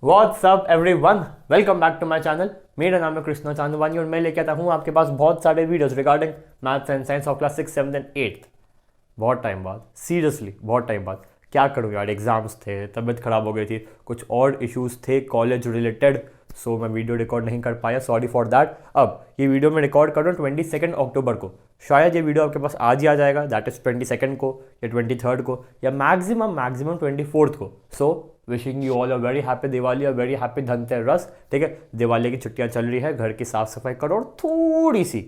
What's up everyone, welcome back to my channel. मेरा नाम है कृष्णा चांदवानी और मैं लेके आता हूँ आपके पास बहुत सारे videos regarding maths and science of class 6, 7 and 8। बहुत टाइम बाद, सीरियसली बहुत टाइम बाद। क्या करूँ यार, एग्जाम्स थे, तबीयत खराब हो गई थी, कुछ और इश्यूज थे कॉलेज रिलेटेड, सो मैं वीडियो रिकॉर्ड नहीं कर पाया, सॉरी फॉर दैट। अब ये वीडियो मैं रिकॉर्ड कर रहा हूँ 22 अक्टूबर को। शायद ये वीडियो आपके पास आज ही आ जाएगा, दैट इज़ 22 को या 23 को या मैक्सिमम 24 को। So wishing you all a very happy Diwali, a very happy Dhanteras. ठीक है, दिवाली की छुट्टियां चल रही है, घर की साफ सफाई करो और थोड़ी सी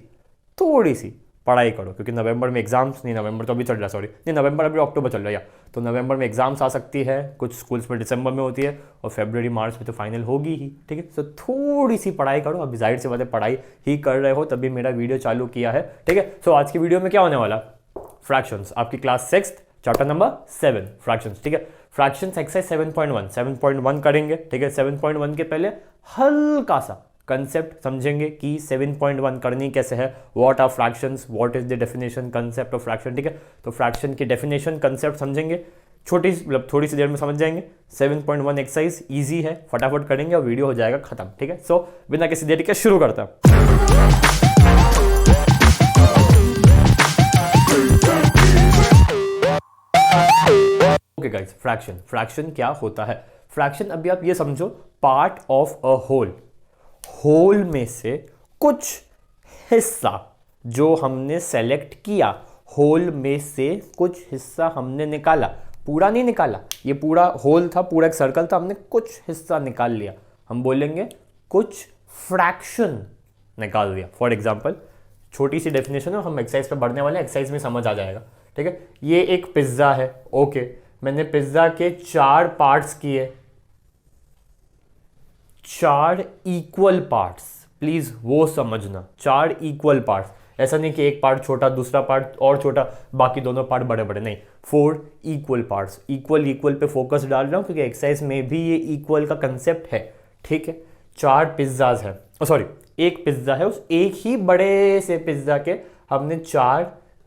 पढ़ाई करो, क्योंकि नवंबर में एग्जाम्स, नहीं नवंबर तो अभी चल रहा है, सॉरी नहीं नवंबर अभी अक्टूबर चल रहा है या, तो नवंबर में एग्जाम्स आ सकती है, कुछ स्कूल्स में दिसंबर में होती है और फरवरी मार्च में तो फाइनल होगी ही। ठीक है, तो थोड़ी सी पढ़ाई करो। अभी जाहिर सी बात है पढ़ाई ही कर रहे हो तभी मेरा वीडियो चालू किया है। ठीक है, सो आज की वीडियो में क्या होने वाला, फ्रैक्शंस, आपकी क्लास 6 चैप्टर नंबर 7 फ्रैक्शंस। ठीक है, फ्रैक्शंस एक्सरसाइज 7.1 करेंगे। ठीक है, 7.1 के पहले हल्का सा कंसेप्ट समझेंगे कि 7.1 करनी कैसे है, what are fractions, what is the definition concept of fraction. ठीक है, तो फ्रैक्शन की डेफिनेशन कंसेप्ट समझेंगे, छोटी मतलब थोड़ी सी देर में समझ जाएंगे। 7.1 एक्सरसाइज इजी है, फटाफट करेंगे और वीडियो हो जाएगा खत्म। ठीक है, सो बिना किसी देरी के शुरू करता हूं। ओके गाइस, फ्रैक्शन क्या होता है। फ्रैक्शन अभी आप ये समझो, पार्ट ऑफ अ होल में से कुछ हिस्सा जो हमने सेलेक्ट किया, होल में से कुछ हिस्सा हमने निकाला, पूरा नहीं निकाला, ये पूरा होल था, पूरा एक सर्कल था, हमने कुछ हिस्सा निकाल लिया, हम बोलेंगे कुछ फ्रैक्शन निकाल दिया। फॉर एग्जाम्पल, छोटी सी डेफिनेशन है, हम एक्सरसाइज पे बढ़ने वाले हैं, एक्सरसाइज में समझ आ जाएगा। ठीक है, ये एक पिज्जा है, ओके, मैंने पिज्जा के 4 पार्ट्स किए, 4 इक्वल पार्ट्स, प्लीज वो समझना, 4 इक्वल पार्ट्स, ऐसा नहीं कि एक पार्ट छोटा, दूसरा पार्ट और छोटा, बाकी दोनों पार्ट बड़े बड़े, नहीं, 4 equal parts. Equal pay focus डाल रहा हूं क्योंकि एक्सरसाइज में भी ये इक्वल का कंसेप्ट है। ठीक है, 4 पिज्जाज है, सॉरी एक पिज्जा है, उस एक ही बड़े से पिज्जा के हमने 4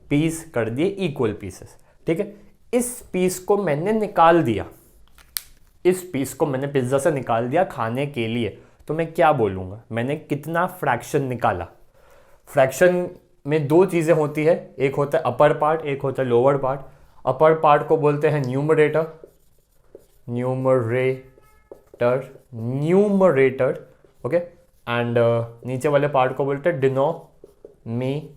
पीस कर दिए, इक्वल पीसेस। ठीक है, इस पीस को मैंने निकाल दिया, इस पीस को मैंने पिज्जा से निकाल दिया खाने के लिए, तो मैं क्या बोलूंगा, मैंने कितना फ्रैक्शन निकाला। फ्रैक्शन में 2 चीजें होती है, एक होता है अपर पार्ट, एक होता है लोअर पार्ट। अपर पार्ट को बोलते हैं न्यूमरेटर, न्यूमरेटर, ओके, एंड नीचे वाले पार्ट को बोलते हैं denominator.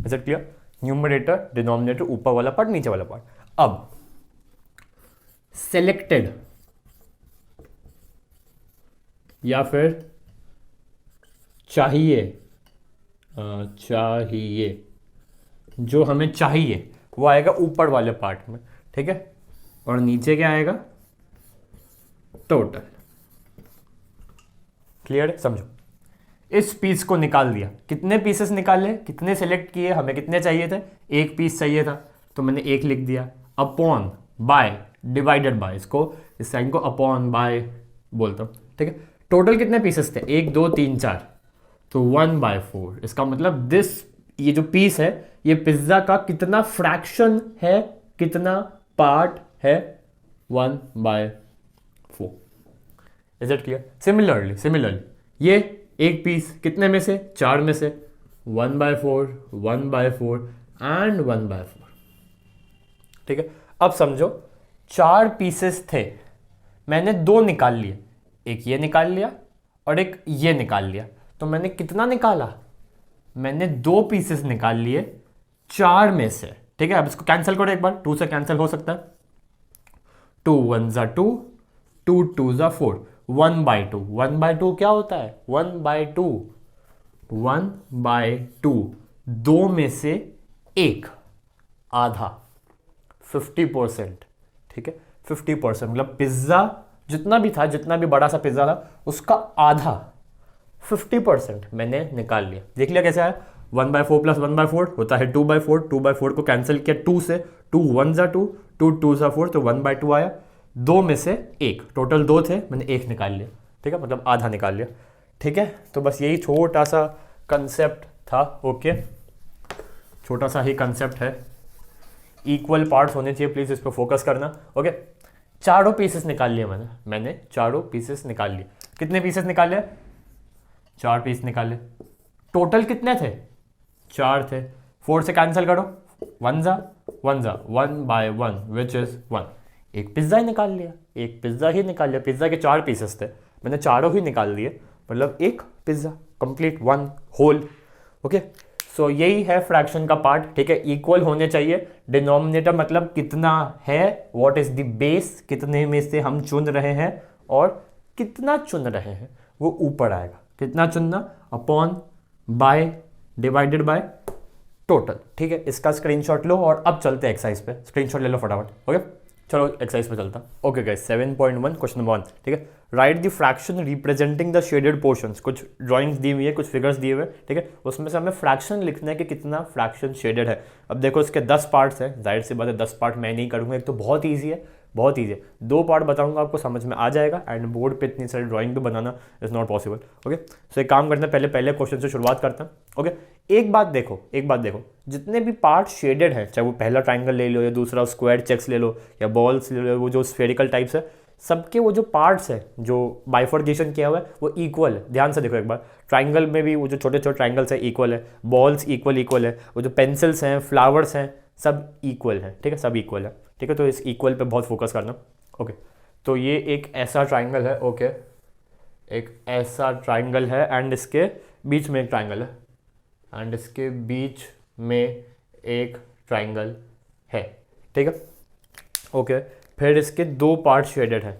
Is it clear? Numerator, denominator, ऊपर वाला पार्ट, नीचे वाला पार्ट। अब सेलेक्टेड या फिर चाहिए, जो हमें चाहिए वो आएगा ऊपर वाले पार्ट में। ठीक है, और नीचे क्या आएगा, टोटल। क्लियर है? समझो, इस पीस को निकाल दिया, कितने पीसेस निकाले, कितने सेलेक्ट किए, हमें कितने चाहिए थे, एक पीस चाहिए था, तो मैंने एक लिख दिया, अपॉन बाय डिवाइडेड बाय, इसको इस साइन को अपॉन बाय बोलता हूं। ठीक है, टोटल कितने पीसेस थे, 1 2 3 4, तो 1/4। इसका मतलब दिस, ये जो पीस है, ये पिज्जा का कितना फ्रैक्शन है, कितना पार्ट है, 1/4। Is it clear? सिमिलरली ये एक पीस कितने में से, 4 में से, 1/4 एंड 1/4। ठीक है, अब समझो 4 पीसेस थे, मैंने 2 निकाल लिए, एक ये निकाल लिया और एक ये निकाल लिया, तो मैंने कितना निकाला, मैंने 2 पीसेस निकाल लिए 4 में से। ठीक है, अब इसको कैंसिल करो एक बार, 2 से कैंसिल हो सकता है, 2 1 2, 2 2 4, 1/2 क्या होता है, 1/2, 2 में से एक, आधा, 50%। ठीक है, 50% मतलब पिज्जा जितना भी था, जितना भी बड़ा सा पिज्जा था, उसका आधा, 50% मैंने निकाल लिया। देख लिया कैसे आया, 1/4 प्लस 1/4 होता है 2/4, 2/4 को कैंसिल किया 2 से, 2 1 2, 2 2 4, तो 1/2 आया, 2 में से एक, टोटल 2 थे, मैंने एक निकाल लिया। ठीक है, मतलब आधा निकाल लिया। ठीक है, तो बस यही छोटा सा कंसेप्ट था। ओके, छोटा सा ही कंसेप्ट है, इक्वल पार्ट्स होने चाहिए, प्लीज इस पर फोकस करना। ओके, चारों पीसेस निकाल लिए मैंने चारों पीसेस निकाल लिए। कितने पीसेस निकाले? 4 पीस निकाले। टोटल कितने थे? 4 थे। 4 से कैंसिल करो, 1 जा 1 बाय 1 विच इज 1। एक पिज्ज़ा ही निकाल लिया, एक पिज्ज़ा ही निकाल लिया। पिज्ज़ा के 4 पीसेस थे, मैंने चारों ही निकाल दिए, मतलब एक पिज्ज़ा कंप्लीट, 1 होल। ओके, सो यही है फ्रैक्शन का पार्ट। ठीक है, इक्वल होने चाहिए। डिनोमिनेटर मतलब कितना है, व्हाट इज द बेस, कितने में से हम चुन रहे हैं और कितना चुन रहे हैं वो ऊपर आएगा। कितना चुनना, upon by divided by total. ठीक है, इसका स्क्रीनशॉट लो और अब चलते हैं एक्सरसाइज पे। स्क्रीनशॉट ले लो फटाफट। ओके, चलो एक्सरसाइज पे चलता। Okay guys, 7.1 question number 1। ठीक है, right the fraction representing the shaded portions. कुछ ड्राइंग्स दी हुई है, कुछ फिगर्स दिए हुए। ठीक है, उसमें से हमें फ्रैक्शन लिखना है कि कितना फ्रैक्शन शेडेड है। अब देखो इसके 10 पार्ट्स हैं, जाहिर सी बात है 10 पार्ट मैं नहीं करूँगा। एक तो बहुत ईजी है, बहुत ईजी है। 2 पार्ट बताऊंगा, आपको समझ में आ जाएगा। एंड बोर्ड पे इतनी सारी ड्राइंग भी बनाना इज नॉट पॉसिबल। ओके, सो एक काम करते हैं, पहले क्वेश्चन से शुरुआत करते हैं। ओके, एक बात देखो, जितने भी पार्ट शेडेड हैं, चाहे वो पहला ट्राइंगल ले लो या दूसरा स्क्वायर चेक्स ले लो या बॉल्स ले लो, वो जो स्फेरिकल टाइप्स है, सबके वो जो पार्ट्स हैं जो बाइफर्केशन किया हुआ है वो इक्वल है। ध्यान से देखो एक बार, ट्राइंगल में भी वो जो छोटे छोटे ट्राइंगल्स हैं इक्वल है, बॉल्स इक्वल है, वो जो पेंसिल्स हैं, फ्लावर्स हैं, सब इक्वल हैं। ठीक है, सब इक्वल है। ठीक है, तो इस इक्वल पे बहुत फोकस करना। ओके, तो ये एक ऐसा ट्राइंगल है। ओके, एक ऐसा ट्राइंगल है एंड इसके बीच में एक ट्राइंगल है, एंड इसके बीच में एक ट्राइंगल है। ठीक है, ओके, फिर इसके 2 पार्ट शेडेड हैं,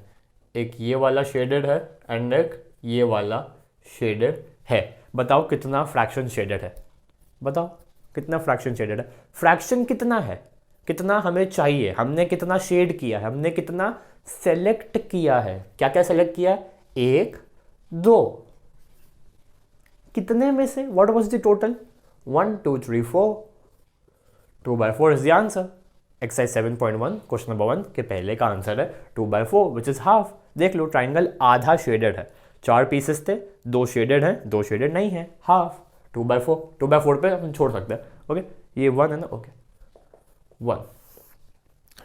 एक ये वाला शेडेड है एंड एक ये वाला शेडेड है। बताओ कितना फ्रैक्शन शेडेड है, बताओ कितना फ्रैक्शन शेडेड है। फ्रैक्शन कितना है, कितना हमें चाहिए, हमने कितना शेड किया है, हमने कितना सेलेक्ट किया है। क्या क्या सेलेक्ट किया है? 1 2। कितने में से, what was the total? 1 2 3 4। 2/4 is the answer. Exercise 7.1 question number 1 के पहले का आंसर है 2/4 विच इज हाफ। देख लो, ट्राइंगल आधा शेडेड है, 4 पीसेस थे, 2 शेडेड हैं, 2 शेडेड नहीं है, हाफ। 2/4 पे हम छोड़ सकते हैं। ओके, ये 1 है ना। ओके, 1।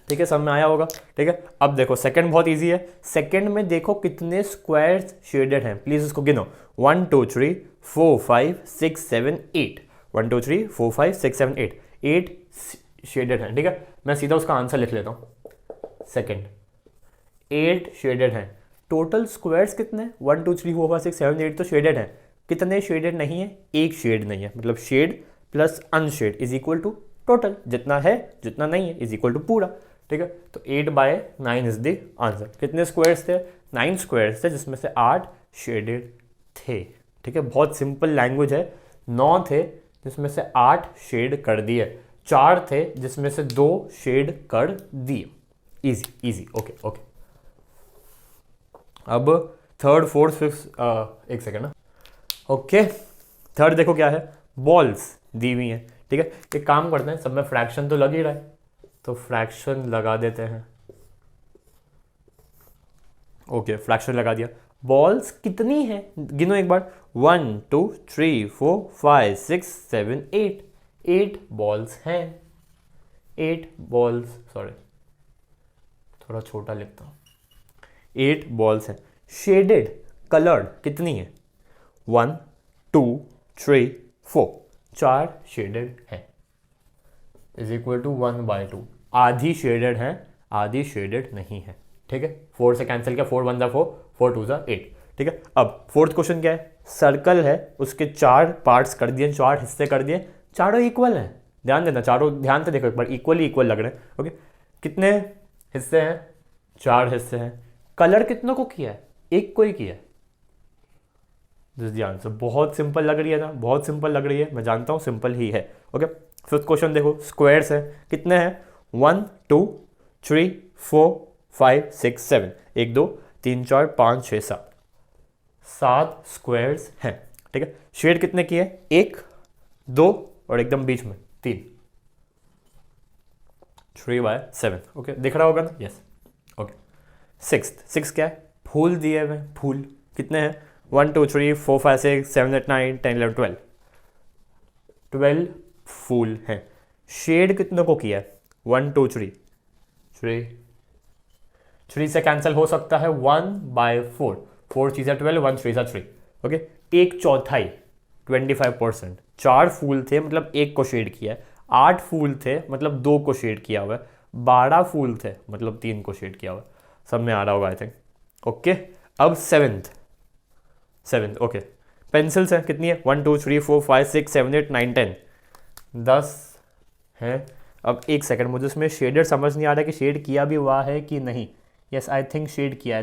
ठीक है, सब में आया होगा। ठीक है, अब देखो सेकंड बहुत इजी है। सेकंड में देखो कितने स्क्वायर्स शेडेड हैं, प्लीज इसको गिनो। 1 2 3 4 5 6 7 8। 1 2 3 4 5 6 7 8, 8 शेडेड हैं। ठीक है, मैं सीधा उसका आंसर लिख लेता हूँ। सेकंड 8 शेडेड हैं। टोटल स्क्वायर्स कितने? 1 2 3 4 5 6 7 8 तो शेडेड हैं। कितने शेडेड नहीं है? एक शेड नहीं है, मतलब shade plus unshade is equal to total. जितना है जितना नहीं है इज इक्वल टू पूरा। ठीक है, तो 8/9 इज द आंसर। कितने स्क्वायर्स थे? 9 स्क्वायर्स थे, जिसमें से 8 शेडेड थे। ठीक है, बहुत सिंपल लैंग्वेज है। 9 थे जिसमें से 8 शेड कर दिए, 4 थे जिसमें से 2 शेड कर दिए। Easy easy. ओके ओके, अब थर्ड फोर्थ फिफ्थ, एक सेकेंड ना। ओके, थर्ड देखो क्या है, बॉल्स दी हुई हैं। ठीक है, एक काम करते हैं, सब में फ्रैक्शन तो लग ही रहा है, तो फ्रैक्शन लगा देते हैं। ओके, फ्रैक्शन लगा दिया। बॉल्स कितनी है गिनो एक बार। 1 2 3 4 5 6 7 8। 8 बॉल्स हैं। 8 बॉल्स, सॉरी थोड़ा छोटा लिखता हूँ। 8 बॉल्स हैं। शेडेड कलर्ड कितनी है? 1 2 3 4। 4 शेडेड हैं इज इक्वल टू 1/2। आधी शेडेड है, आधी शेडेड नहीं है। ठीक है, 4 से कैंसिल किया, 4 1 4, 4 2 8। ठीक है, अब फोर्थ क्वेश्चन क्या है? सर्कल है, उसके 4 पार्ट्स कर दिए, 4 हिस्से कर दिए, चारों इक्वल हैं। ध्यान देना, चारों ध्यान से देखो एक बार, इक्वल लग रहे हैं। ओके, कितने हिस्से हैं? 4 हिस्से हैं। कलर कितनों को किया है? एक को ही किया है। This the answer. बहुत सिंपल लग रही है ना, बहुत सिंपल लग रही है, मैं जानता हूँ सिंपल ही है। ओके, फिफ्थ क्वेश्चन देखो, स्क्वायर्स है, कितने हैं? 1 2 3 4 5 6 7। 1 2 3 4 5 6 7। 7 स्क्वायर्स हैं। ठीक है, शेड कितने किए? 1 2 और एकदम बीच में 3। 3/7। ओके, दिख रहा होगा ना? यस। ओके, सिक्स क्या है? फूल दिए हुए, फूल कितने हैं? 1 2 3 4 5 6 7 8 9 10 11 12। 12 फूल हैं। शेड कितनों को किया है? 1 2 3 3 3 से कैंसिल हो सकता है 1/4, 4 चीज़ें 12, 1 3 3, ओके। 1/4 25%, 4 फूल थे मतलब 1 को शेड किया है, 8 फूल थे मतलब 2 को शेड किया हुआ है, 12 फूल थे मतलब 3 को शेड किया हुआ है। सब में आ रहा होगा आई थिंक, ओके। अब सेवेंथ, ओके। पेंसिल्स हैं कितनी है, 1 2 3 4 5 6 7 8 9 10, 10 हैं। अब एक सेकंड, मुझे उसमें शेडर समझ नहीं आ रहा कि शेड किया भी हुआ है कि नहीं। यस आई थिंक शेड किया,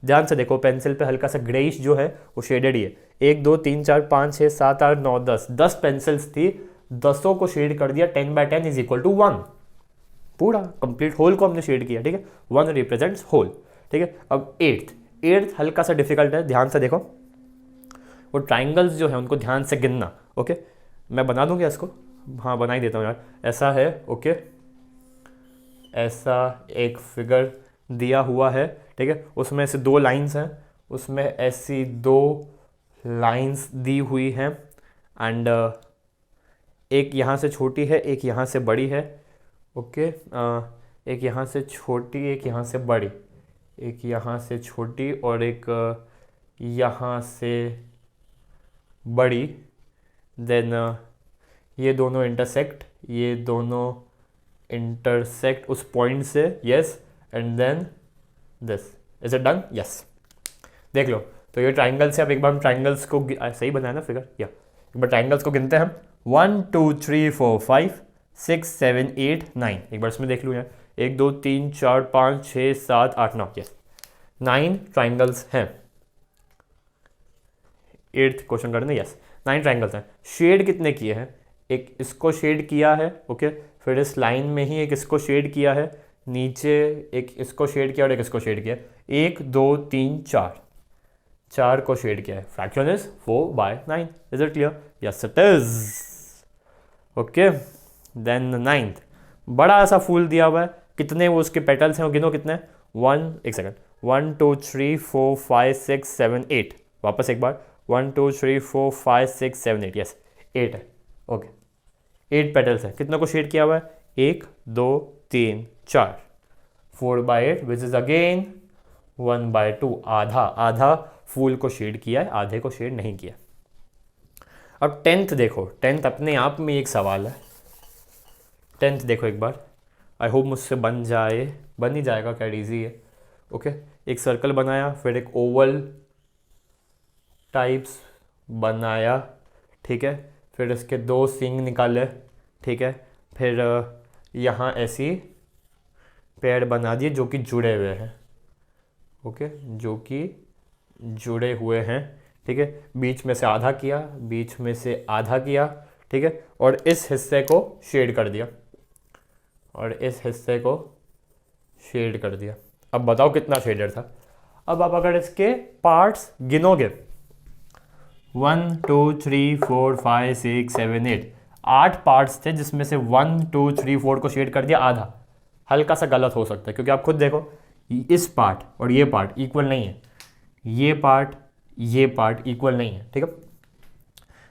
ध्यान से देखो, पेंसिल पे हल्का सा ग्रेइश जो है वो शेडेड ही है। 1 2 3 4 5 6 7 8 9 10 पेंसिल्स थी, 10 को शेड कर दिया, 10/10 इज इक्वल टू 1, पूरा कंप्लीट होल को हमने शेड किया, ठीक है। 1 रिप्रेजेंट्स होल, ठीक है। अब एट्थ हल्का सा डिफिकल्ट है, ध्यान से देखो, वो ट्राइंगल्स जो है उनको ध्यान से गिनना, ओके। मैं बना दूंगा इसको, हाँ बना ही देता हूँ यार। ऐसा है, ओके, ऐसा एक फिगर दिया हुआ है, ठीक है। उसमें से 2 लाइंस हैं, उसमें ऐसी 2 लाइंस दी हुई हैं, एंड एक यहाँ से छोटी है, एक यहाँ से बड़ी है, ओके। एक यहाँ से छोटी, एक यहाँ से बड़ी, एक यहाँ से छोटी और एक यहाँ से बड़ी। देन ये दोनों इंटरसेक्ट उस पॉइंट से, yes, and then this. Is it done? Yes. देख लो, तो ये ट्राइंगल्स है। अब एक बार हम ट्राइंगल्स को सही बनाया ना फिगर, या एक बार ट्राइंगल्स को गिनते हैं हम। 1 2 3 4 5 6 7 8 9। एक बार इसमें देख लूँ यार, 1 2 3 4 5 6 7 8 9, यस 9 ट्राइंगल्स हैं। 8th क्वेश्चन करने, यस 9 ट्राइंगल्स हैं। शेड कितने किए हैं? एक इसको शेड किया है, ओके। फिर इस लाइन में ही एक इसको शेड किया है, नीचे एक इसको शेड किया और एक इसको शेड किया। 1 2 3 4 को शेड किया है। Fraction is 4/9। Is it clear? Yes it is, okay. Then 9th बड़ा सा फूल दिया हुआ है, कितने वो उसके पेटल्स हैं वो गिनो कितने। 1 2 3 4 5 6 7 8। वापस एक बार, 1 2 3 4 5 6 7 8, यस 8 है, ओके। 8 पेटल्स है, कितनों को शेड किया हुआ है? 1 2 3 4, 4/8 विच इज अगेन 1/2। आधा फूल को शेड किया है, आधे को शेड नहीं किया। अब 10th देखो, 10th अपने आप में एक सवाल है। 10th देखो एक बार, आई होप मुझसे बन ही जाएगा, क्या ईजी है, ओके। एक सर्कल बनाया, फिर एक ओवल टाइप्स बनाया, ठीक है। फिर इसके 2 सींग निकाले, ठीक है। फिर यहाँ ऐसी पेड़ बना दिए जो कि जुड़े हुए हैं, ओके, जो कि जुड़े हुए हैं, ठीक है। बीच में से आधा किया, बीच में से आधा किया, ठीक है। और इस हिस्से को शेड कर दिया, अब बताओ कितना शेडर था। अब आप अगर इसके पार्ट्स गिनोगे, 1 2 3 4 5 6 7 8, 8 पार्ट्स थे जिसमें से 1 2 3 4 को शेड कर दिया आधा। हल्का सा गलत हो सकता है क्योंकि आप खुद देखो, इस पार्ट और ये पार्ट इक्वल नहीं है, ये पार्ट इक्वल नहीं है, ठीक है।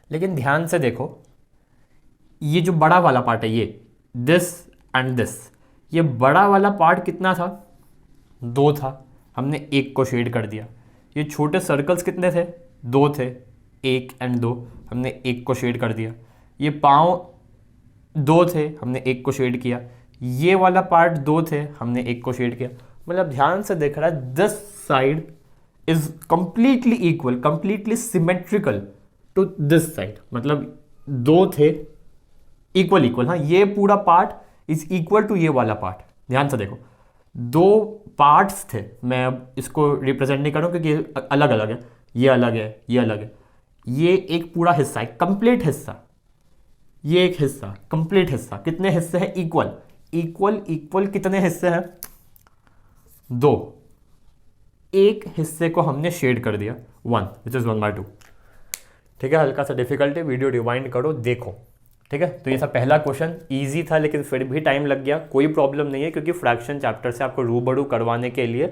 लेकिन ध्यान से देखो, ये जो बड़ा वाला पार्ट है, ये दिस एंड दिस, ये बड़ा वाला पार्ट कितना था? 2 था, हमने 1 को शेड कर दिया। ये छोटे सर्कल्स कितने थे? 2 थे, 1 एंड 2, हमने 1 को शेड कर दिया। ये पाँव 2 थे, हमने 1 को शेड किया। ये वाला पार्ट 2 थे, हमने 1 को शेड किया। मतलब ध्यान से देख रहा है, this side is completely equal, completely symmetrical to this side. मतलब 2 थे इक्वल, हाँ, ये पूरा पार्ट इज इक्वल टू ये वाला पार्ट। ध्यान से देखो, 2 पार्ट्स थे, मैं अब इसको रिप्रेजेंट नहीं करूँ क्योंकि ये अलग अलग है, ये अलग है, ये अलग है। ये एक पूरा हिस्सा है, कंप्लीट हिस्सा, ये एक हिस्सा, कंप्लीट हिस्सा। कितने हिस्से हैं? इक्वल कितने हिस्से हैं? 2। एक हिस्से को हमने शेड कर दिया 1, विच इज 1/2, ठीक है। हल्का सा डिफिकल्ट है, वीडियो रिवाइंड करो, देखो, ठीक है। तो ये सब पहला क्वेश्चन इजी था, लेकिन फिर भी टाइम लग गया, कोई प्रॉब्लम नहीं है क्योंकि फ्रैक्शन चैप्टर से आपको रूबरू करवाने के लिए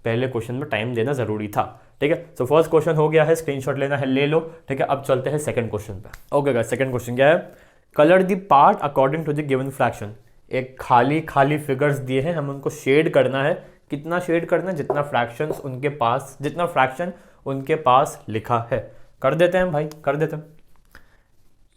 पहले क्वेश्चन में टाइम देना जरूरी था, ठीक है। सो फर्स्ट क्वेश्चन हो गया है, स्क्रीनशॉट लेना है ले लो, ठीक है। अब चलते हैं सेकंड क्वेश्चन पे। ओके गाइस, सेकंड क्वेश्चन क्या है? Colour the part according to the given fraction. एक खाली फिगर्स दिए हैं, हमें उनको शेड करना है कितना शेड करना है, जितना फ्रैक्शन उनके पास लिखा है। कर देते हैं भाई, कर देते हैं।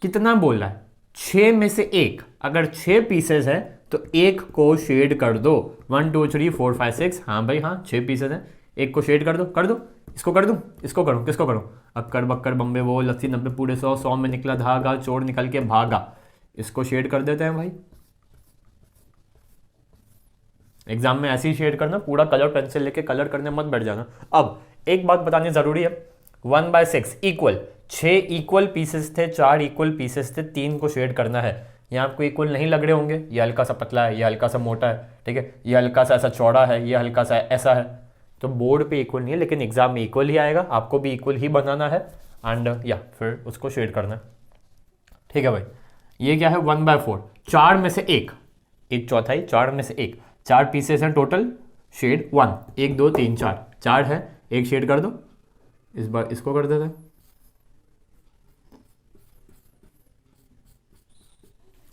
कितना बोला है, 6 में से एक, अगर 6 पीसेस है तो एक को शेड कर दो। 1 2 3 4 5 6, हाँ भाई हाँ 6 पीसेस हैं, एक को शेड कर दो, कर दो। इसको कर दूं, इसको करूं, किसको करूं? अक्कर बक्कर बम्बे वो 80 90 पूरे 100, 100 में निकला धागा, चोर निकल के भागा। इसको शेड कर देते हैं भाई। एग्जाम में ऐसे ही शेड करना, पूरा कलर पेंसिल लेके कलर करने मत बैठ जाना। अब एक बात बतानी जरूरी है, 1/6 इक्वल, 6 इक्वल पीसेस थे, 4 इक्वल पीसेस थे, 3 को शेड करना है। यहाँ आपको इक्वल नहीं लग रहे होंगे, ये हल्का सा पतला है, ये हल्का सा मोटा है, ठीक है, ये हल्का सा ऐसा चौड़ा है, ये हल्का सा ऐसा है, तो बोर्ड पे इक्वल नहीं है, लेकिन एग्जाम में इक्वल ही आएगा, आपको भी इक्वल ही बनाना है एंड या फिर उसको शेड करना है। ठीक है भाई, ये क्या है 1/4, 4 में से एक, एक चौथाई, 4 में से एक, 4 पीसेस हैं टोटल, शेड 1, 1 2 3 4, 4 है, एक शेड कर दो। इस बार इसको कर देते हैं,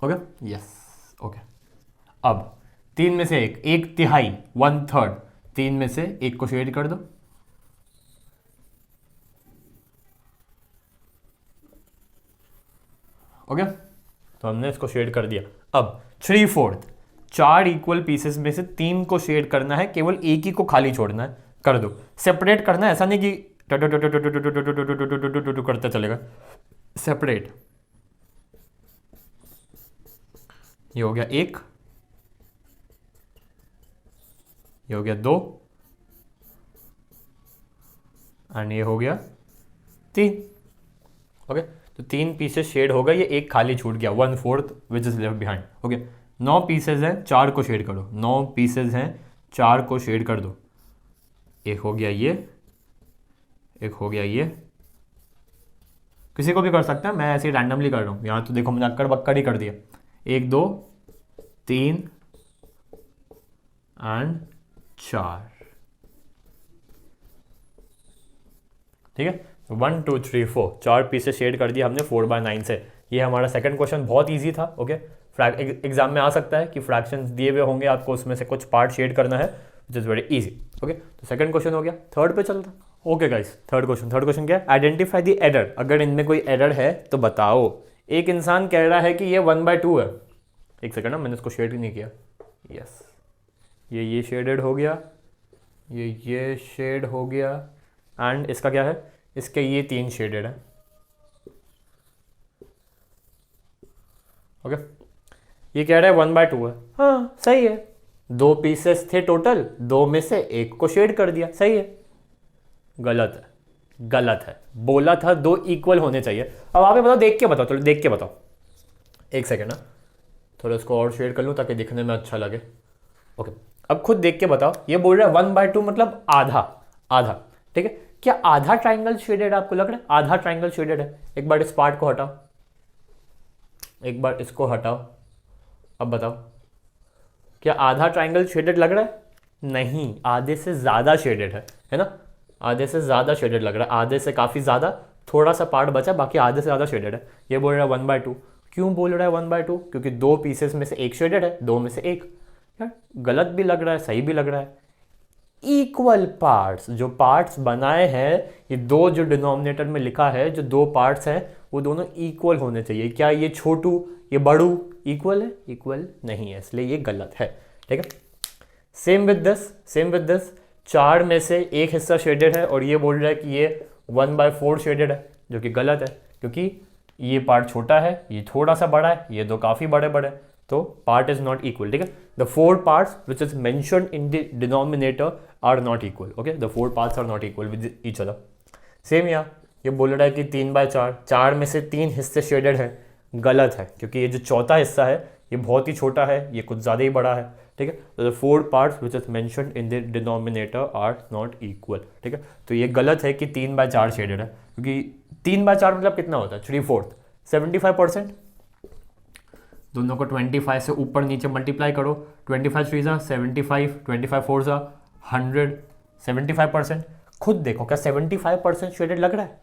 हो गया, यस ओके। अब 3 में से एक, 1/3, 1/3, 3 में से एक को शेड कर दो। ओके, तो हमने इसको शेड कर दिया। अब 3/4, 4 इक्वल पीसेस में से 3 को शेड करना है, केवल एक ही को खाली छोड़ना है, कर दो। सेपरेट करना है, ऐसा नहीं कि करता चलेगा, सेपरेट। ये हो गया 1, ये हो गया 2 एंड ये हो गया 3। ओके, तो 3 पीसेस शेड हो गए, ये एक खाली छूट गया, 1/4 which is left behind. Okay, 9 pieces हैं, 4 को शेड करो, 9 पीसेस हैं, 4 को शेड कर दो। एक हो गया ये, एक हो गया ये, किसी को भी कर सकते हैं, मैं ऐसे ही रैंडमली कर रहा हूँ। यहाँ तो देखो मैंने अक्कड़ बक्कड़ ही कर दिया, 1 2 3 एंड 4। ठीक है, 1 2 3 4, 4 पीसेस शेड कर दिया हमने 4/9 से। ये हमारा सेकंड क्वेश्चन बहुत इजी था। ओके, एग्जाम में आ सकता है कि फ्रैक्शंस दिए हुए होंगे, आपको उसमें से कुछ पार्ट शेड करना है, which is very easy. Okay, तो सेकंड क्वेश्चन हो गया, थर्ड पे चलता। ओके गाइस, थर्ड क्वेश्चन क्या है? Identify the error. अगर इनमें कोई एरर है तो बताओ। एक इंसान कह रहा है कि ये 1/2 है। एक सेकंड ना, मैंने इसको शेड नहीं किया। यस, ये शेडेड हो गया, ये शेड हो गया एंड इसका क्या है, इसके ये 3 शेडेड है। ओके, ये कह रहा है 1/2 है, हाँ सही है। 2 पीसेस थे टोटल, 2 में से एक को शेड कर दिया, सही है। गलत है, गलत है, बोला था 2 इक्वल होने चाहिए। अब आप बताओ, देख के बताओ, थोड़ा देख के बताओ। एक सेकेंड ना, थोड़ा इसको और शेड कर लूँ ताकि दिखने में अच्छा लगे। ओके, अब खुद देख के बताओ। ये बोल रहा है 1/2 मतलब आधा, आधा। ठीक है, क्या आधा ट्राइंगल शेडेड आपको लग रहा है? आधा ट्राइंगल शेडेड है। एक बार इस पार्ट को हटाओ, एक बार इसको हटाओ, अब बताओ क्या आधा ट्राइंगल शेडेड लग रहा है? नहीं, आधे से ज़्यादा शेडेड है ना? आधे से ज़्यादा शेडेड लग रहा है, आधे से काफ़ी ज़्यादा, थोड़ा सा पार्ट बचा, बाकी आधे से ज़्यादा शेडेड है। ये बोल रहा है 1/2। क्यों बोल रहा है 1/2? क्योंकि 2 पीसेस में से एक शेडेड है, 2 में से एक। यार गलत भी लग रहा है, सही भी लग रहा है। इक्वल पार्ट्स, जो पार्ट्स बनाए हैं, ये 2 जो डिनोमिनेटर में लिखा है, जो 2 पार्ट्स हैं वो दोनों इक्वल होने चाहिए। क्या ये छोटू ये बड़ू इक्वल है? इक्वल नहीं है, इसलिए ये गलत है। ठीक है, सेम विद दिस, 4 में से एक हिस्सा शेडेड है और ये बोल रहा है कि ये 1/4 शेडेड है, जो कि गलत है, क्योंकि ये पार्ट छोटा है, ये थोड़ा सा बड़ा है, ये 2 काफ़ी बड़े बड़े, तो पार्ट इज नॉट इक्वल। ठीक है, the 4 parts which is mentioned in the denominator are not equal. Okay, the 4 parts are not equal with each other. Same यहाँ ये बोल रहा है कि 3/4, 4 में से 3 हिस्से शेडेड है, गलत है, क्योंकि ये जो चौथा हिस्सा है ये बहुत ही छोटा है, ये कुछ ज़्यादा ही बड़ा है। ठीक है, तो the 4 parts which is mentioned in the denominator are not equal. ठीक है, तो ये गलत है कि 3/4 शेडेड है, क्योंकि 3/4 मतलब कितना होता है? 3/4, 75%। दोनों को 25 से ऊपर नीचे मल्टीप्लाई करो, 25 3 ज़ा 75, 25 4 ज़ा 100, 75%। खुद देखो, क्या 75% शेडेड लग रहा है?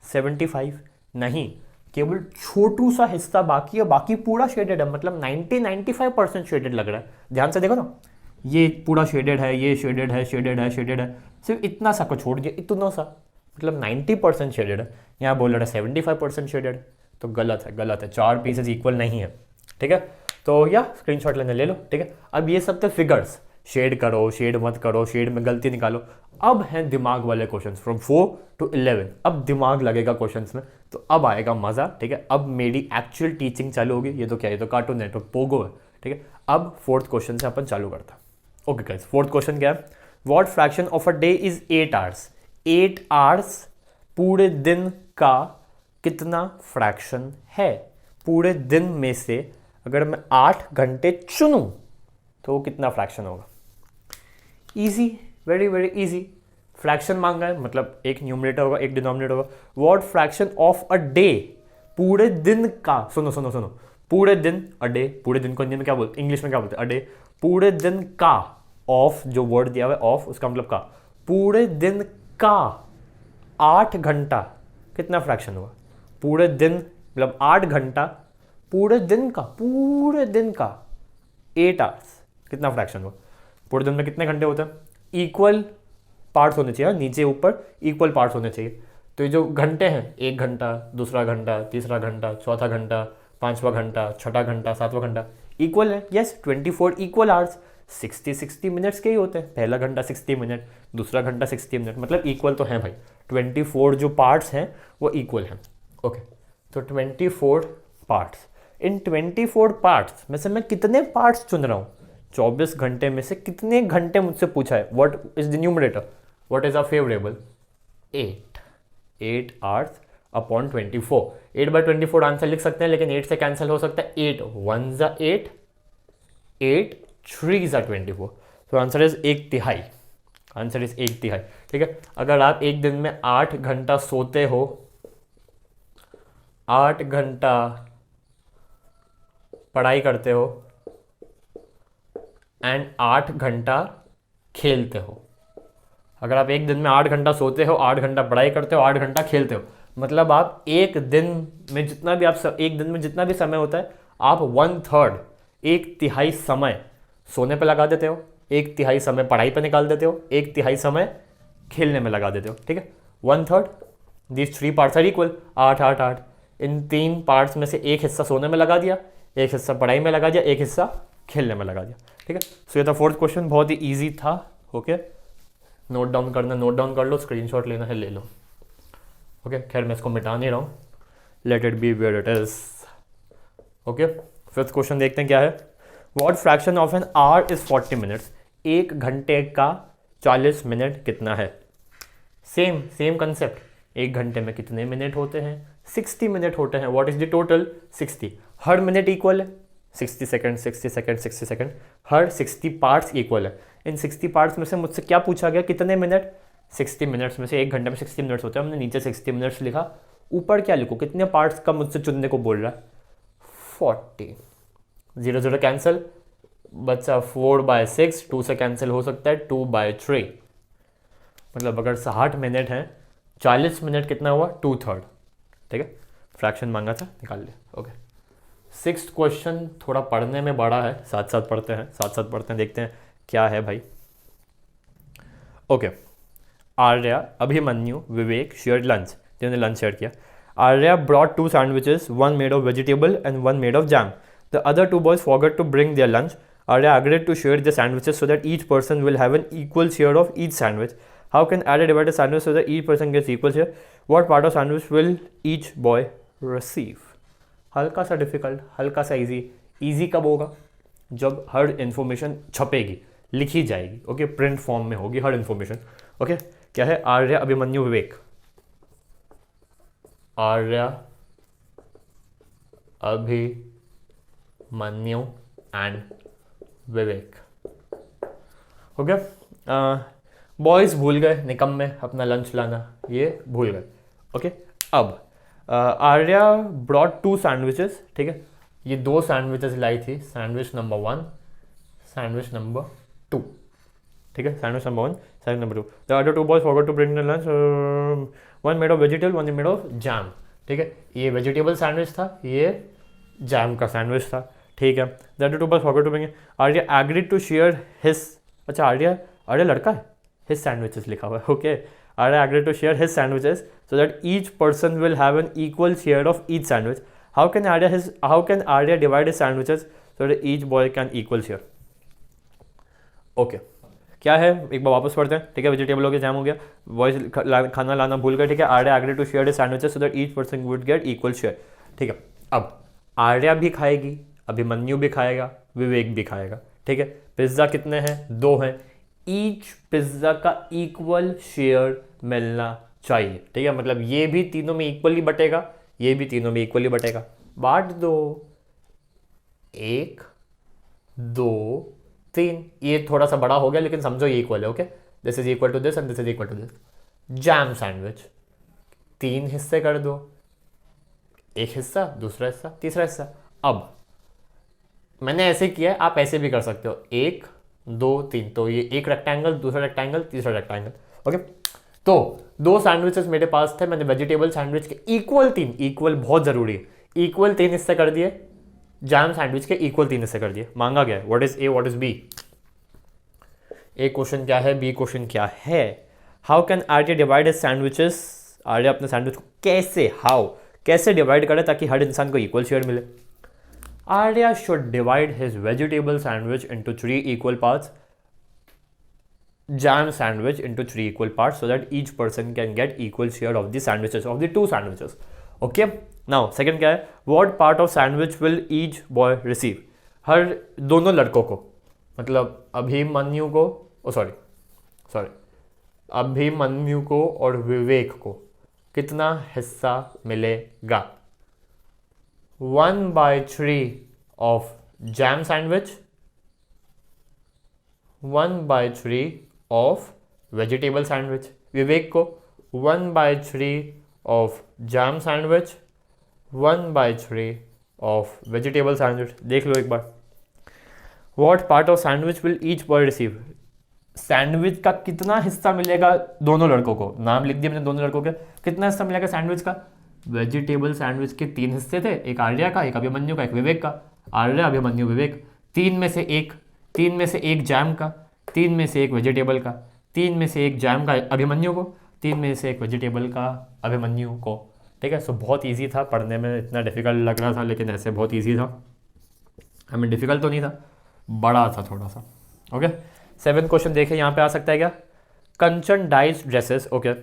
75 नहीं, केवल छोटू सा हिस्सा बाकी है, बाकी पूरा शेडेड है, मतलब 90-95% शेडेड लग रहा है। ध्यान से देखो ना, ये पूरा शेडेड है, ये शेडेड है, शेडेड है, शेडेड है, सिर्फ इतना सा को छोड़ दिया, इतना सा, मतलब 90% शेडेड है। यहाँ बोल रहा है 75% शेडेड, तो गलत है, गलत है, 4 पीसेज इक्वल नहीं है, ठीक है। तो या स्क्रीनशॉट लेने ले लो, ठीक है। अब ये सब थे फिगर्स, शेड करो, शेड मत करो, शेड में गलती निकालो। अब हैं दिमाग वाले क्वेश्चन फ्रॉम 4 to 11। अब दिमाग लगेगा क्वेश्चंस में, तो अब आएगा मज़ा, ठीक है। अब मेरी एक्चुअल टीचिंग चालू होगी। ये तो क्या है, ये तो कार्टून नेटवर्क पोगो है, ठीक है। अब फोर्थ क्वेश्चन से अपन चालू करता है। ओके गाइस, फोर्थ क्वेश्चन क्या है, what fraction of a day is 8 hours. 8 hours पूरे दिन का कितना फ्रैक्शन है। पूरे दिन में से अगर मैं 8 घंटे चुनूं तो कितना फ्रैक्शन होगा। Easy, very very easy. Fraction मांगा है, मतलब एक न्यूमरेटर होगा, एक डिनोमिनेटर होगा। What fraction of a day, पूरे दिन का, सुनो सुनो सुनो, पूरे दिन, अ डे, पूरे दिन को हिंदी में क्या बोलते, इंग्लिश में क्या बोलते हैं, अ डे, पूरे दिन का, ऑफ जो वर्ड दिया हुआ है ऑफ, उसका मतलब का, पूरे दिन का 8 घंटा कितना फ्रैक्शन हुआ। पूरे दिन मतलब 8 घंटा, पूरे दिन का, पूरे दिन का 8 आवर्स कितना फ्रैक्शन हुआ। पूरे दिन में कितने घंटे होते हैं, इक्वल पार्ट्स होने चाहिए, नीचे ऊपर इक्वल पार्ट्स होने चाहिए। तो ये जो घंटे हैं, 1 घंटा, दूसरा घंटा, तीसरा घंटा, चौथा घंटा, 5वां घंटा, छठा घंटा, 7वां घंटा, इक्वल है। यस, 24 इक्वल आवर्स, 60 मिनट्स के ही होते हैं। पहला घंटा 60 मिनट, दूसरा घंटा 60 मिनट, मतलब इक्वल तो हैं भाई। 24 जो पार्ट्स हैं वो इक्वल हैं। ओके, तो 24 पार्ट्स, इन 24 पार्ट्स में से मैं कितने पार्ट्स चुन रहा हूँ। 24 घंटे में से कितने घंटे मुझसे पूछा है, what is the numerator, what is a favourable, 8 hours upon 24। 8/24 answer लिख सकते हैं, लेकिन 8 से कैंसिल हो सकता है। 8 1 ज़ा 8, 8 3 ज़ा 24, तो आंसर इज 1/3। आंसर इज 1/3, ठीक है। अगर आप एक दिन में 8 घंटा सोते हो, 8 घंटा पढ़ाई करते हो एंड 8 घंटा खेलते हो। अगर आप एक दिन में 8 घंटा सोते हो, 8 घंटा पढ़ाई करते हो, 8 घंटा खेलते हो, मतलब आप एक दिन में जितना भी एक दिन में जितना भी समय होता है, आप 1/3, 1/3 समय सोने पे लगा देते हो, 1/3 समय पढ़ाई पे निकाल देते हो, 1/3 समय खेलने में लगा देते हो, ठीक है। 1/3, दीज 3 पार्ट्स आर इक्वल, 8 8 8। इन 3 पार्ट्स में से एक हिस्सा सोने में लगा दिया, एक हिस्सा पढ़ाई में लगा दिया, एक हिस्सा खेलने में लगा दिया, ठीक है। सो ये था फोर्थ क्वेश्चन, बहुत ही ईजी था। ओके, नोट डाउन करना, नोट डाउन कर लो, स्क्रीनशॉट लेना है ले लो। ओके, खैर मैं इसको मिटा नहीं रहा हूँ, let it be where it is. Okay, fifth question देखते हैं क्या है। What fraction of an hour is 40 minutes. 1 घंटे का 40 मिनट कितना है। सेम सेम कंसेप्ट, 1 घंटे में कितने मिनट होते हैं, 60 मिनट होते हैं। What is the total, 60। Her minute equal है, 60 सेकंड 60 सेकंड 60 सेकंड, हर 60 पार्ट्स इक्वल है। इन 60 पार्ट्स में से मुझसे क्या पूछा गया, कितने मिनट, 60 मिनट्स में से 1 घंटे में 60 मिनट्स होते हैं, हमने नीचे 60 मिनट्स लिखा, ऊपर क्या लिखो, कितने पार्ट्स का मुझसे चुनने को बोल रहा है, 40। 0 0 कैंसिल, बच्चा 4/6, 2 से कैंसिल हो सकता है, 2/3। मतलब अगर 60 मिनट हैं, 40 मिनट कितना हुआ, 2/3, ठीक है। फ्रैक्शन मांगा था, निकाल लिया। ओके, सिक्स्थ क्वेश्चन थोड़ा पढ़ने में बड़ा है, साथ साथ पढ़ते हैं, देखते हैं क्या है भाई। ओके, आर्या, अभिमन्यु, विवेक शेयर्ड लंच, जिन्होंने लंच शेयर किया। Arya brought 2 sandwiches, one made of vegetable and one made of jam. The other 2 boys forgot to bring their lunch. Arya agreed to share the sandwiches so that each person will have an equal share of each sandwich. How can Arya divide a sandwich so that each person gets equal share? What part of sandwich will each boy receive? हल्का सा difficult, हल्का सा easy. Easy कब होगा, जब हर information छपेगी, लिखी जाएगी। Okay, print form में होगी हर इन्फॉर्मेशन। ओके, क्या है, Arya, Abhimanyu, Vivek. Arya, Abhimanyu and Vivek. Okay, boys भूल गए निकम्मे अपना लंच लाना, ये भूल गए। ओके, अब आर्या ब्रॉट 2 sandwiches, ठीक है, ये 2 sandwiches लाई थी, सैंडविच नंबर 1, सैंडविच नंबर 2, ठीक है, sandwich number 1, sandwich number 2। The other 2 boys forgot to bring their lunch, one made of vegetable, one made of jam, ठीक है। ये वेजिटेबल सैंडविच था, ये जैम का सैंडविच था, ठीक है, दैट टू बस forget to bring Arya agreed to share his, अच्छा आर्या आर्या लड़का है, हिज सैंडविचेस लिखा हुआ है, okay Arya agreed to share his sandwiches so that each person will have an equal share of each sandwich, how can Arya divide his sandwiches so that each boy can equal share. Okay क्या है, एक बार वापस पढ़ते हैं, ठीक है, vegetable हो गया, जैम हो गया, बॉयज खाना लाना भूल गए, ठीक है, Arya agreed to share his sandwiches so that each person would get equal share, ठीक है। अब आर्या भी खाएगी, अभिमन्यु भी खाएगा, विवेक भी खाएगा, ठीक है। पिज्ज़ा कितने हैं, 2 हैं, ईच पिज्ज़ा का इक्वल शेयर मिलना चाहिए, ठीक है, मतलब ये भी तीनों में इक्वली बटेगा, ये भी तीनों में इक्वली बटेगा, बांट दो, 1 2 3, ये थोड़ा सा बड़ा हो गया लेकिन समझो ये इक्वल है, okay, this is equal to this and this is equal to this. Jam sandwich 3 हिस्से कर दो, एक हिस्सा, दूसरा हिस्सा, तीसरा हिस्सा। अब मैंने ऐसे किया है, आप ऐसे भी कर सकते हो, 1 2 3, तो ये एक रेक्टेंगल, दूसरा रेक्टेंगल, तीसरा रेक्टेंगल, ओके। तो 2 सैंडविचेस मेरे पास थे, मैंने वेजिटेबल सैंडविच के इक्वल 3, इक्वल बहुत जरूरी है, इक्वल 3 हिस्से कर दिए, जैम सैंडविच के इक्वल 3 हिस्से कर दिए। मांगा गया है what is A what is B, A question क्या है, बी क्वेश्चन क्या है, how can Arya divide his sandwiches, Arya अपने सैंडविच को कैसे, हाउ कैसे डिवाइड करे ताकि हर इंसान को इक्वल शेयर मिले। Arya should divide his vegetable sandwich into 3 equal parts, jam sandwich into 3 equal parts so that each person can get equal share of the sandwiches, of the 2 sandwiches, okay। now second क्या है, what part of sandwich will each boy receive, हर दोनों लड़कों को, मतलब अभिमन्यु को, sorry Abhimanyu को और विवेक को कितना हिस्सा मिलेगा, 1/3 of jam sandwich, 1/3 of vegetable sandwich, विवेक को 1/3 of jam sandwich, 1/3 of vegetable sandwich। देख लो एक बार, what part of sandwich will each boy receive, sandwich का कितना हिस्सा मिलेगा दोनों लड़कों को, नाम लिख दिया मैंने दोनों लड़कों के, कितना हिस्सा मिलेगा सैंडविच का, वेजिटेबल सैंडविच के 3 हिस्से थे, एक आर्या का, एक अभिमन्यु का, एक विवेक का, आर्या अभिमन्यु विवेक, 3 में से 1 जैम का, 3 में से 1 वेजिटेबल का, 3 में से 1 जैम का अभिमन्यु को, 3 में से 1 वेजिटेबल का अभिमन्यु को, ठीक है। सो बहुत इजी था पढ़ने में, इतना डिफिकल्ट लग रहा था लेकिन ऐसे बहुत इजी था, हमें डिफिकल्ट तो नहीं था, बड़ा था थोड़ा सा, ओके। 7th क्वेश्चन देखिए, यहाँ पे आ सकता है क्या, Kanchan dyes dresses, okay,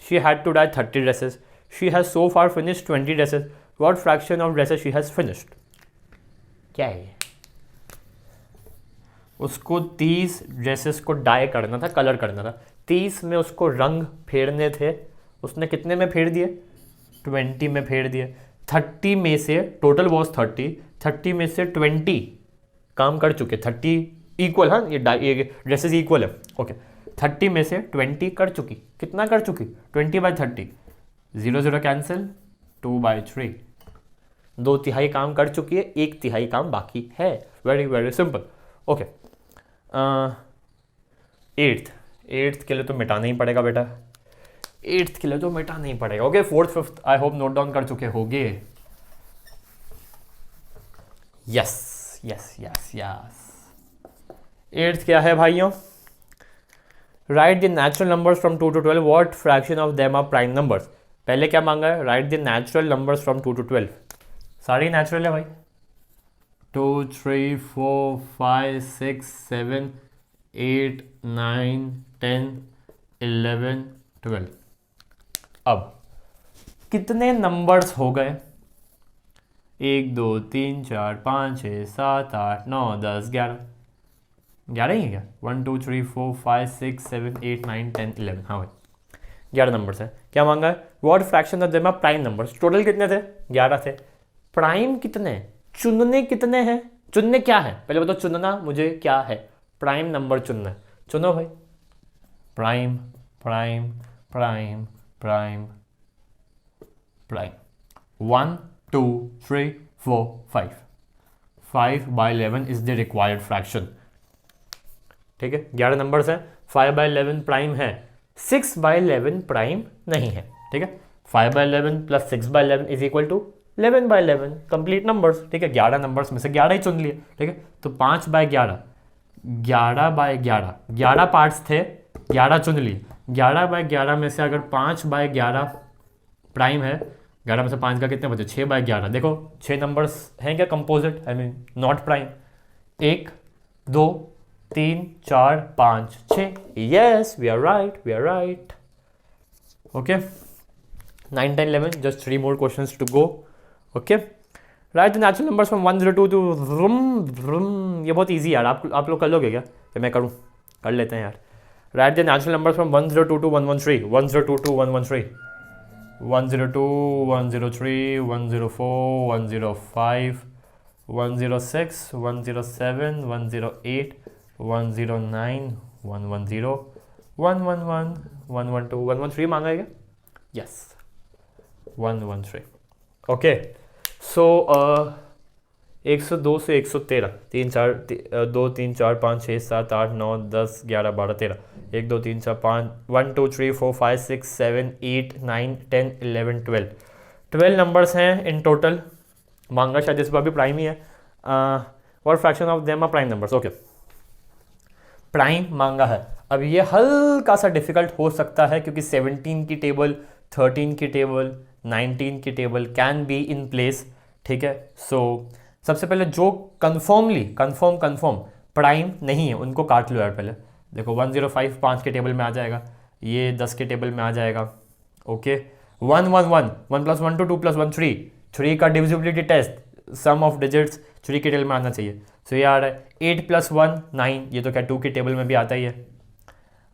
she had to dye 30 dresses, she has so far finished 20 dresses, what fraction of dresses she has finished, क्या है, उसको 30 ड्रेसेस को डाई करना था, कलर करना था, 30 में उसको रंग फेरने थे, उसने कितने में फेर दिए, 20 में फेर दिए, 30 में से टोटल वॉज 30 में से 20 काम कर चुके, 30 इक्वल, हाँ ये ड्रेसेस इक्वल है, ओके, 30 में से 20 कर चुकी, कितना कर चुकी, 20/30, 0 0 कैंसिल, 2/3, 2/3 काम कर चुकी है, 1/3 काम बाकी है, very very simple, okay. 8th के लिए तो मिटाना ही पड़ेगा बेटा, 8th के लिए तो मिटाना ही पड़ेगा, okay. 4th 5th I hope note down कर चुके होगे, yes yes yes yes. 8th क्या है भाइयों, right the natural numbers from 2 to 12, what fraction of them are prime numbers, पहले क्या मांगा है, right the natural numbers from 2 to 12, सारी नेचुरल है भाई, 2 3 4 5 6 7 8 9 10 11 12। अब कितने नंबर्स हो गए, 1 2 3 4 5 6 7 8 9 10 11 ही है क्या, 1 2 3 4 5 6 7 8 9 10 11, हाँ भाई 11 नंबर्स है। क्या मांगा है, what fraction of them are prime numbers, total कितने थे, 11 थे, प्राइम कितने, चुनने कितने हैं, चुनने क्या है, पहले बताओ चुनना मुझे क्या है, प्राइम नंबर चुनना है, चुनो भाई, prime prime prime prime prime, 1 2 3 4 5, 5/11 is the required fraction, ठीक है, 11 नंबर्स हैं, 5/11 प्राइम है, 6/11 प्राइम नहीं है, ठीक है, 5/11 plus 6/11 is equal to 11/11 complete numbers, ठीक है। 11 नंबर्स में से 11 ही चुन लिए, ठीक है। तो 5/11, 11/11, 11 पार्ट्स थे, 11 चुन लिए। 11/11 में से अगर 5/11 प्राइम है, 11 में से 5 का कितने बचे, 6/11। देखो 6 नंबर्स हैं क्या composite, I mean not prime. 1 2 3 4 5 6, yes we are right, we are right. Okay, 9 10 11, just 3 more questions to go. Okay, right the natural numbers from 102 to ये बहुत इजी यार, आप लोग कर लोगे क्या, कि मैं करूँ, कर लेते हैं यार। Right the natural numbers from 102 to 113, 102 to 113, 102 103 104 105 106 107 108 109 110 111 112 113 मांगा है क्या, यस 113। ओके, सो 102 से 113, 3 4 2 3 4 5 6 7 8 9 10 11 12 13, 1 2 3 4 5 1 2 3 4 5 6 7 8 9 10 11 12, 12 नंबर्स हैं इन टोटल। मांगा शायद इस बार भी प्राइम ही है। What fraction of them are prime numbers, okay prime मांगा है। अब ये हल्का सा डिफिकल्ट हो सकता है क्योंकि 17 की टेबल, 13 की टेबल, 19 की table can be in place, ठीक है। सो सबसे पहले जो कंफर्म प्राइम नहीं है उनको काट लो यार। पहले देखो 105 5 के टेबल में आ जाएगा, ये 10 के टेबल में आ जाएगा। ओके, 1 1 1 1 + 1 2 2 + 1 3, 3 का divisibility test, sum of digits 3 के टेबल में आना चाहिए। सो ये आ रहा है 8 + 1 9, ये तो क्या 2 के टेबल में भी आता ही है।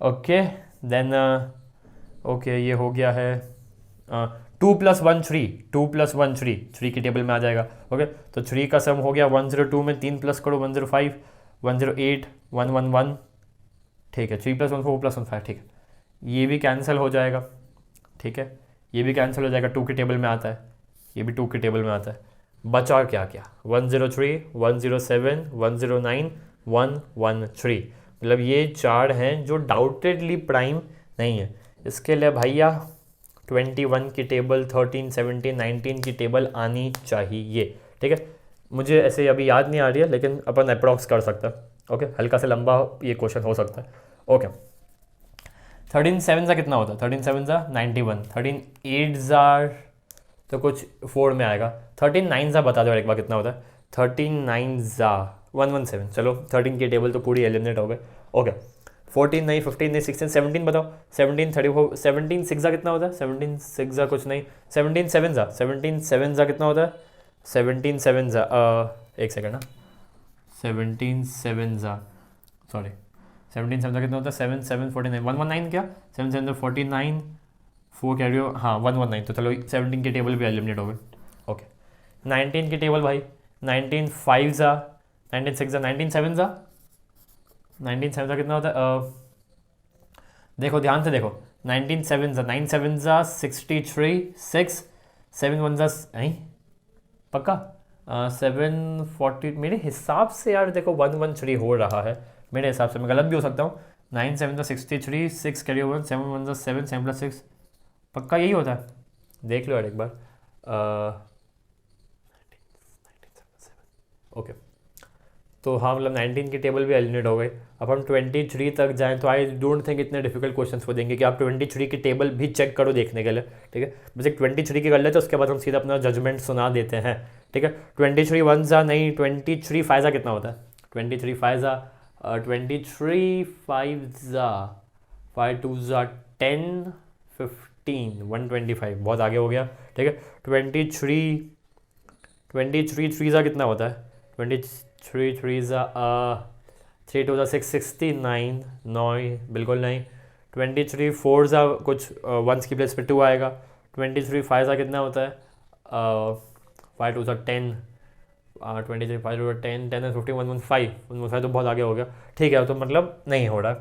ओके देन ओके ये हो गया है 2 + 1 3, 2 + 1 3, 3 की टेबल में आ जाएगा। ओके, तो 3 का सम हो गया 102 में 3 प्लस करो 105 108 111, ठीक है। 3 + 1 4 + 1 5, ठीक है। ये भी कैंसिल हो जाएगा, ठीक है, ये भी कैंसिल हो जाएगा, 2 के टेबल में आता है, ये भी 2 के टेबल में आता है। बचा और क्या क्या, 103 107 109 113, मतलब ये 4 हैं जो डाउटेडली प्राइम नहीं है। इसके लिए भैया 21 की टेबल, 13 17 19 की टेबल आनी चाहिए, ठीक है। मुझे ऐसे अभी याद नहीं आ रही है लेकिन अपन अप्रॉक्स कर सकता है। ओके, हल्का से लंबा ये क्वेश्चन हो सकता है। ओके, 13 7 सा कितना होता है, 13 7 सा 91, 13 8 सा तो कुछ 4 में आएगा, 13 9 सा बता दो एक बार कितना होता है, 13 9 सा 117। चलो 13 की टेबल तो पूरी एलिमिनेट हो गए। ओके, 14 नहीं, 15 नहीं, 16 17 बताओ, 17 34 17 6 कितना होता है, 17 6 कुछ नहीं, 17 7 17 7 कितना होता है, 17 7 एक सेकंड ना, 17 7 सॉरी 17 7 कितना होता है, 7 7 49 119 क्या, 7 7 49 4 कैरी हो, हाँ 119। तो चलो 17 की टेबल भी एलिमिनेट हो गए। ओके, 19 की टेबल भाई, 19 5 19 6 19 7 19 7 कितना होता है, देखो ध्यान से देखो, 19 7 9 7 63 6 7 1 नहीं पक्का 740 मेरे हिसाब से यार, देखो 113 हो रहा है मेरे हिसाब से, मैं गलत भी हो सकता हूँ। 9 7 63 6 कैरी 1 7 1 7 7 + 6 पक्का यही होता है, देख लो यार एक बार। ओके, तो हाँ मतलब 19 की टेबल भी एलिमिनेट हो गई। अब हम 23 तक जाएं तो आई डोंट थिंक इतने डिफिकल्ट क्वेश्चंस को देंगे कि आप 23 की टेबल भी चेक करो देखने के लिए, ठीक है। बस एक 23 की कर लेते, उसके बाद हम सीधा अपना जजमेंट सुना देते हैं, ठीक है। 23 1 सा नहीं, 23 5 कितना होता है, 23 5 23 5 5 2 10 15 125, बहुत आगे हो गया, ठीक है। 23 3 कितना होता है, 23 3 3 2 6 69 9 बिल्कुल नहीं। 23 4 कुछ वंस की प्लेस पे 2 आएगा। 23 5 कितना होता है, 5 2 10 23 5 2 10 10 15 115 तो बहुत आगे हो गया, ठीक है। तो मतलब नहीं हो रहा।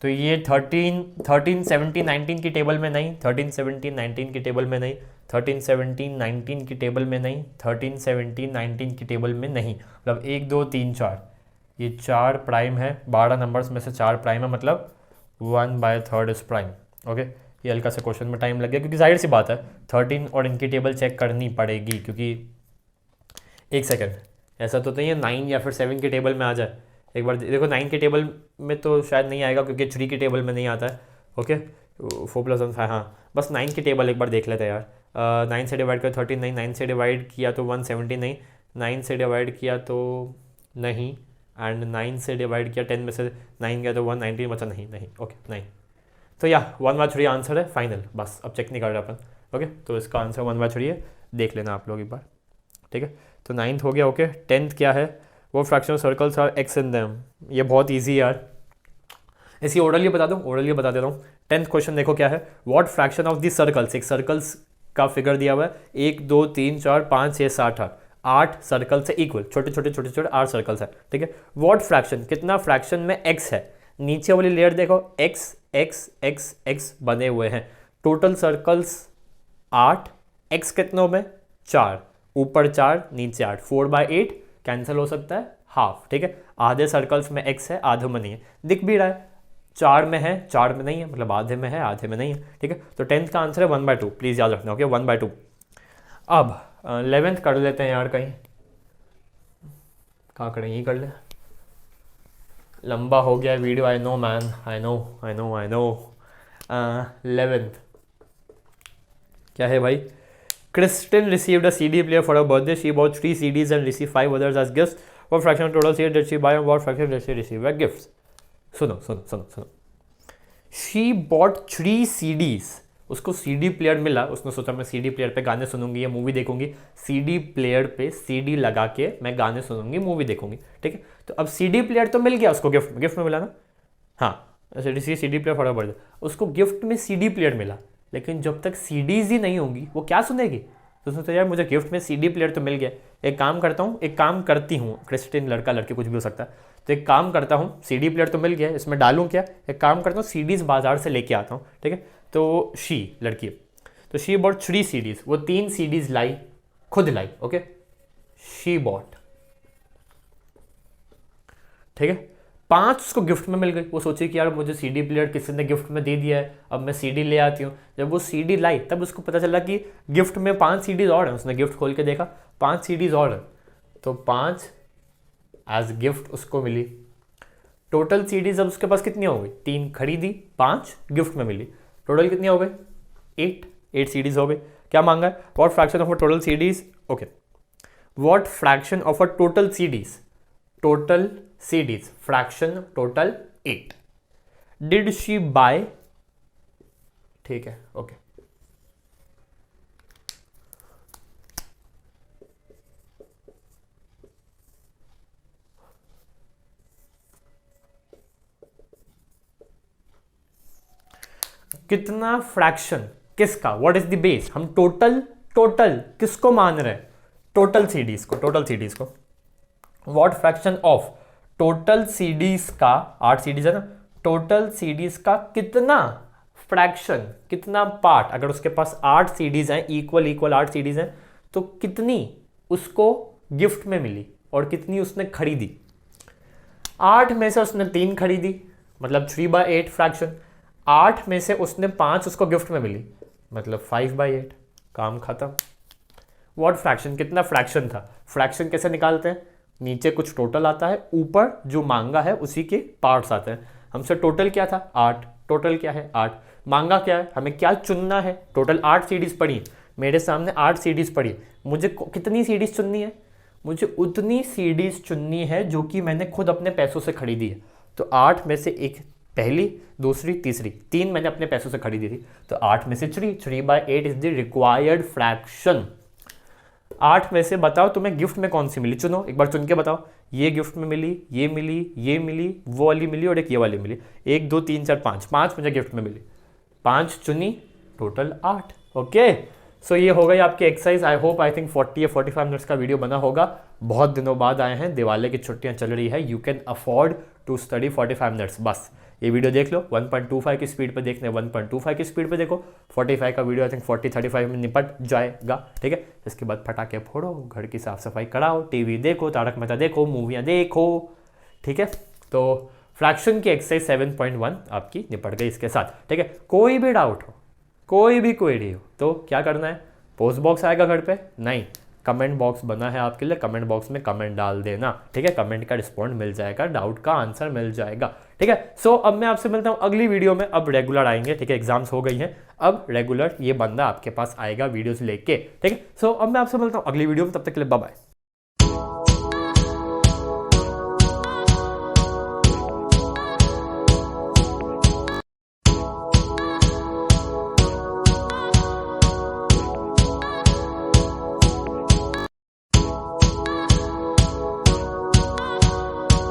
तो ये 13 17 19 की टेबल में नहीं, 13 17 19 की टेबल में नहीं, 13 17 19 की टेबल में नहीं, 13 17 19 की टेबल में नहीं, मतलब 1 2 3 4 ये 4 प्राइम है, 12 नंबर्स में से 4 प्राइम है, मतलब 1/3 इज प्राइम। ओके, ये हल्का सा क्वेश्चन में टाइम लग गया, क्योंकि जाहिर सी बात है 13 और इनकी टेबल चेक करनी पड़ेगी, क्योंकि एक सेकेंड, ऐसा तो नहीं है 9 या फिर 7 की टेबल में आ जाए। एक बार देखो 9 की टेबल में तो शायद नहीं आएगा, क्योंकि 3 की टेबल में नहीं आता है। ओके 4+1 5, हाँ बस 9 की टेबल एक बार देख लेते हैं यार। 9 से डिवाइड कर 13 नहीं, 9 से डिवाइड किया तो 170 नहीं, 9 से डिवाइड किया तो नहीं, एंड 9 से डिवाइड किया 10 में से 9 गया तो 190 बचा, नहीं नहीं ओके नहीं। तो या 1/3 आंसर है फाइनल, बस अब चेक नहीं कर रहे अपन। ओके तो इसका आंसर 1/3 है, देख लेना आप लोग एक बार, ठीक है। तो 9th हो गया। ओके 10th क्या है, वो fractional circles are X in them. ये बहुत ईजी यार, इसी ओरली बता दूँ, ओरली बता देता हूँ। 10th क्वेश्चन देखो क्या है, what fraction of the circles, एक सर्कल्स का फिगर दिया हुआ है, 1 2 3 4 5 6 7 8 सर्कल से इक्वल, छोटे छोटे छोटे छोटे 8 सर्कल्स है, ठीक है। व्हाट फ्रैक्शन, कितना फ्रैक्शन में x है, नीचे वाली लेयर देखो x x x x बने हुए हैं, टोटल सर्कल्स 8, x कितनों में 4, ऊपर 4 नीचे 8, 4/8 कैंसिल हो सकता है हाफ, ठीक है। आधे सर्कल्स में x है, आधे में नहीं है, दिख भी रहा है 4 में है 4 में नहीं है, मतलब आधे में है आधे में नहीं है, ठीक है। तो 10th का आंसर है 1/2, प्लीज़ याद रखना। ओके 1/2। अब 11th कर लेते हैं यार, कहीं कहाँ करें, यही कर ले, लंबा हो गया video, I know man, I know I know I know. 11th क्या है भाई, Kristen received a CD player for her birthday. She bought 3 CDs and received 5 others as gifts. What fraction of total CD did she buy and what fraction did she receive as gifts? सुनो सुनो सुनो सुनो। She bought 3 CDs. उसको CD player मिला, उसने सोचा मैं CD player पे गाने सुनूंगी या मूवी देखूंगी, CD प्लेयर पे CD लगा के मैं गाने सुनूंगी मूवी देखूंगी, ठीक है। तो अब CD प्लेयर तो मिल गया उसको, गिफ्ट में मिला ना, हाँ CD प्लेयर फॉर बर्थडे, उसको गिफ्ट में CD प्लेयर मिला, लेकिन जब तक CDs ही नहीं होंगी वो क्या सुनेगी। तो सोचो यार मुझे गिफ्ट में CD प्लेयर तो मिल गया, एक काम करता हूँ, एक काम करती हूँ, क्रिस्टिन लड़का लड़की कुछ भी हो सकता है, तो एक काम करता हूँ, CD प्लेयर तो मिल गया, इसमें डालूँ क्या, एक काम करता हूँ CDs बाजार से लेके आता हूँ, ठीक है। तो शी लड़की, तो शी बॉट 3 CDs, वो 3 CDs लाई, खुद लाई, ओके शी बॉट, ठीक है। 5 उसको गिफ्ट में मिल गई, वो सोची कि यार मुझे CD प्लेयर किसी ने गिफ्ट में दे दिया है, अब मैं CD ले आती हूँ। जब वो CD लाई तब उसको पता चला कि गिफ्ट में 5 CDs और हैं, उसने गिफ्ट खोल के देखा 5 CDs और हैं, तो 5 एज गिफ्ट उसको मिली। टोटल CDs अब उसके पास कितनी हो गई, 3 खरीदी 5 गिफ्ट में मिली, टोटल कितनी हो गई 8 CDs हो गई। क्या मांगा है, what fraction of a total CDs, okay what fraction of a total CDs, total CDs fraction total 8 did she buy, ठीक है ओके। कितना फ्रैक्शन किसका, व्हाट इज द बेस, हम टोटल किसको मान रहे हैं, टोटल CDs को, टोटल CDs को। What fraction of total CDs का, 8 CDs है ना, टोटल CDs का कितना फ्रैक्शन, कितना पार्ट, अगर उसके पास 8 CDs हैं, इक्वल 8 CDs हैं, तो कितनी उसको गिफ्ट में मिली और कितनी उसने खरीदी। 8 में से उसने 3 खरीदी, मतलब 3/8 फ्रैक्शन, 8 में से उसने 5 उसको गिफ्ट में मिली, मतलब 5/8, काम खत्म। व्हाट फ्रैक्शन, कितना फ्रैक्शन था, फ्रैक्शन कैसे निकालते हैं, नीचे कुछ टोटल आता है, ऊपर जो मांगा है उसी के पार्ट्स आते हैं। हमसे टोटल क्या था 8, टोटल क्या है 8, मांगा क्या है, हमें क्या चुनना है, टोटल 8 CDs पड़ी, मेरे सामने 8 CDs पड़ी, मुझे कितनी CDs चुननी है, मुझे उतनी CDs चुननी है जो कि मैंने खुद अपने पैसों से खरीदी है। तो 8 में से एक पहली, दूसरी, तीसरी, 3 मैंने अपने पैसों से खरीदी थी, तो 8 में से 3/8 इज द रिक्वायर्ड फ्रैक्शन। 8 में से बताओ तुम्हें गिफ्ट में कौन सी मिली, चुनो एक बार, चुन के बताओ, ये गिफ्ट में मिली, ये मिली, ये मिली, वो वाली मिली और एक ये वाली मिली, 1 2 3 4 5 मुझे गिफ्ट में मिली, 5 चुनी, टोटल 8। ओके सो ये हो गई आपकी exercise. I hope I think 40 या 45 मिनट्स का वीडियो बना होगा, बहुत दिनों बाद आए हैं, दिवाली की छुट्टियां चल रही है, you can afford to study 45 minutes, बस ये वीडियो देख लो, 1.25 की स्पीड पे देखने 1.25 की स्पीड पे देखो, 45 का वीडियो आई थिंक 40-35 में निपट जाएगा, ठीक है। इसके बाद पटाखे फोड़ो, घर की साफ सफाई कराओ, टीवी देखो, तारक मेहता देखो, मूवियाँ देखो, ठीक है। तो फ्रैक्शन की एक्सरसाइज 7.1 आपकी निपट गई इसके साथ, ठीक है। कोई भी डाउट हो कोई भी क्वेरी हो तो क्या करना है, पोस्ट बॉक्स आएगा घर पे, नहीं कमेंट बॉक्स बना है आपके लिए, कमेंट बॉक्स में कमेंट डाल देना, ठीक है, कमेंट का रिस्पॉन्ड मिल जाएगा, डाउट का आंसर मिल जाएगा, ठीक है। सो अब मैं आपसे मिलता हूँ अगली वीडियो में, अब रेगुलर आएंगे, ठीक है, एग्जाम्स हो गई हैं, अब रेगुलर ये बंदा आपके पास आएगा वीडियोस लेके, ठीक है। सो अब मैं आपसे मिलता हूँ अगली वीडियो में, तब तक के लिए बाय बाय।